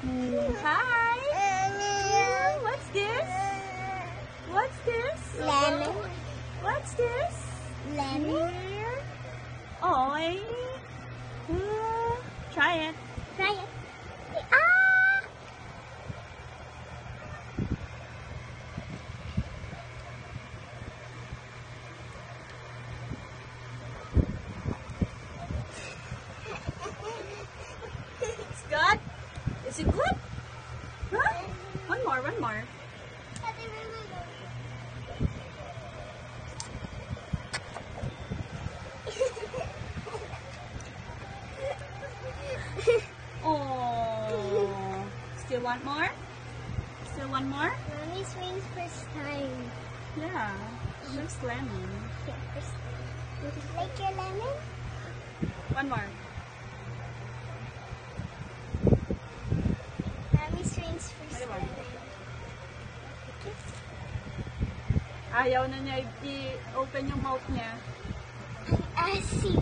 Hi. What's this? What's this? Lemon. What's this? Lemon. Here. Oi. Try it. Try it. Ah! It's good? Is it good? Huh? One more, one more. Oh. Still want more? Still want more? Mommy's rings first time. Yeah. Just lemon. Yeah, first time. Like your lemon? One more. Mommy's rings first Ano ba? time. Ayaw na niya i-open yung mouth niya. I see.